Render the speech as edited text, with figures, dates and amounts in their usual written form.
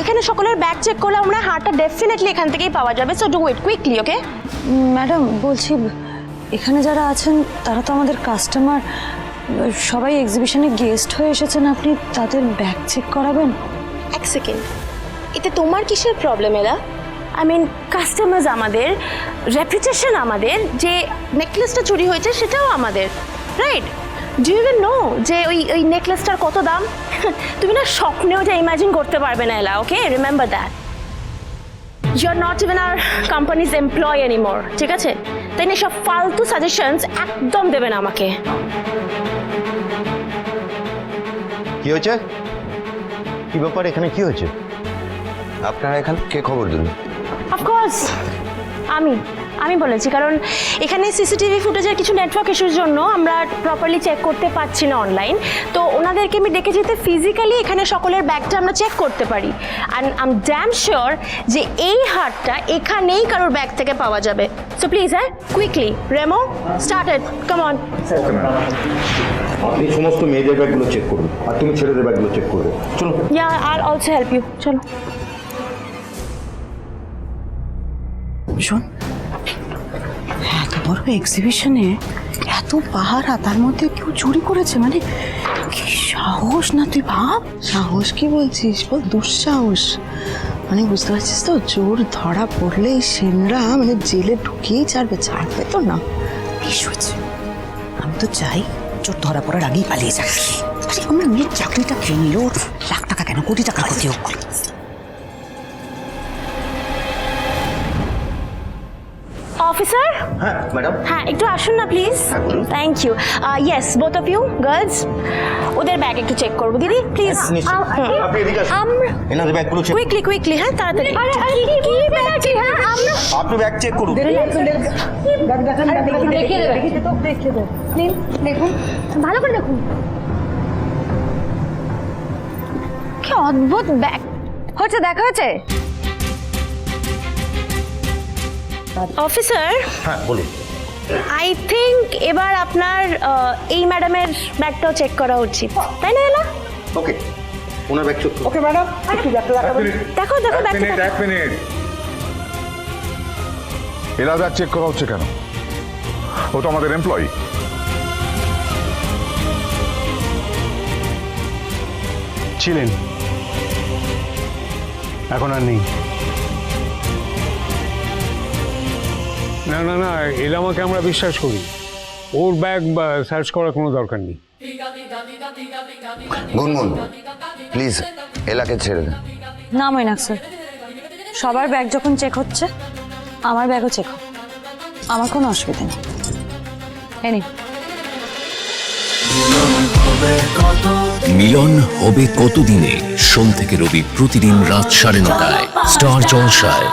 এখানে সকলের bag check করলে আমরা হারটা ডেফিনেটলি এখান থেকেই পাওয়া যাবে, so do it quickly, okay? Madam বলছি, এখানে যারা আছেন তারা তো আমাদের কাস্টমার, সবাই এক্সিবিশনে গেস্ট হয়ে এসেছেন, আপনি তাদের ব্যাগ চেক করাবেন? এক সেকেন্ড, এতে তোমার কিসের problem Ella? I mean customers আমাদের, রেপুটেশন আমাদের, যে নেকলেসটা চুরি হয়েছে সেটাও আমাদের, right? Do you even know যে ওই নেকলেসটার কত দাম? তুমি না স্বপ্নেও যে ইমাজিন করতে পারবে না এলা, okay? Remember that you are not even our companies employ anymore, ঠিক আছে? তাই না, সব ফালতু সাজেশনস একদম দেবে না আমাকে। কি হয়েছে? কি ব্যাপার, এখানে কি হয়েছে? আপনারা এখানে কে খবর দিল? অফকোর্স আমি বলেছি, কারণ এখানে সিসিটিভি ফুটেজের কিছু নেটওয়ার্ক ইস্যুর জন্য আমরা প্রপারলি চেক করতে পারছি না অনলাইন, তো ওনাদেরকে আমি ডেকে যেতে ফিজিক্যালি এখানে সকলের ব্যাগটা আমরা চেক করতে পারি। And I am damn sure যে এই হারটা এখানেই কারোর ব্যাগ থেকে পাওয়া যাবে। সো প্লিজ, হ্যাঁ, quickly Remo started, come on. আপনি সমস্ত মেয়েদের ব্যাগগুলো চেক করুন, আর তুমি ছেলেদের ব্যাগগুলো চেক করবে। চলো। ইয়া, আই অলসো হেল্প ইউ, চলো। শোন, এত বড় এক্সিবিশনে এত পাহারা, তার মধ্যে কেউ চুরি করেছে, মানে কি সাহস! না তুই ভাব, সাহস কি বলছিস, বল দুঃসাহস। মানে বুঝতে পারছিস তো, চোর ধরা পড়লে এই সেনরা মানে জেলে ঢুকিয়েই ছাড়বে তো না। বেশ হয়েছে, আমি তো চাই চোর ধরা পড়ার আগেই পালিয়ে যাক। আরে আমার মেয়ের চাকরিটা কিনলো, লাখ টাকা কেন, কোটি টাকা ক্ষতি হোক। অফিসার, হ্যাঁ ম্যাডাম। হ্যাঁ একটু আসুন না please. Thank you. Yes, both of you girls, ওদের ব্যাগ একটু চেক করবো। দিদি প্লিজ, আপনি এদিকে আসুন, এনাদের ব্যাগগুলো চেক। কুইকলি, হ্যাঁ তাড়াতাড়ি। আপনি ব্যাগ চেক করুন। দেখুন, ভালো করে দেখুন। কি অদ্ভুত ব্যাগ হচ্ছে, দেখা হচ্ছে। অফিসার। হ্যাঁ বলুন। আই থিঙ্ক এবার আপনার এই ম্যাডামের ব্যাগটাও চেক করা উচিত, তাই না এলা? ওকে, ওনার ব্যাগ চেক করুন। ওকে ম্যাডাম, একটু ব্যাগটা দেখাবেন। দেখো ব্যাগটা। এক মিনিট, এরা ব্যাগ চেক করা হচ্ছে কেন? ও তো আমাদের এমপ্লয়ি। ছিলেন, এখন আর নেই। না না না, এলামাকে আমরা বিশ্বাস করি, ওর ব্যাগ সার্চ করার কোনো দরকার নেই। গুনগুন প্লিজ এলাকে ছেড়ে দেন। না মৈনাক স্যার, সবার ব্যাগ যখন চেক হচ্ছে আমার ব্যাগও চেক হোক, আমার কোনো অসুবিধা নেই। এনি মিলন হবে কতদিনে? সোম থেকে রবি প্রতিদিন রাত 9:30টায় স্টার জলসায়।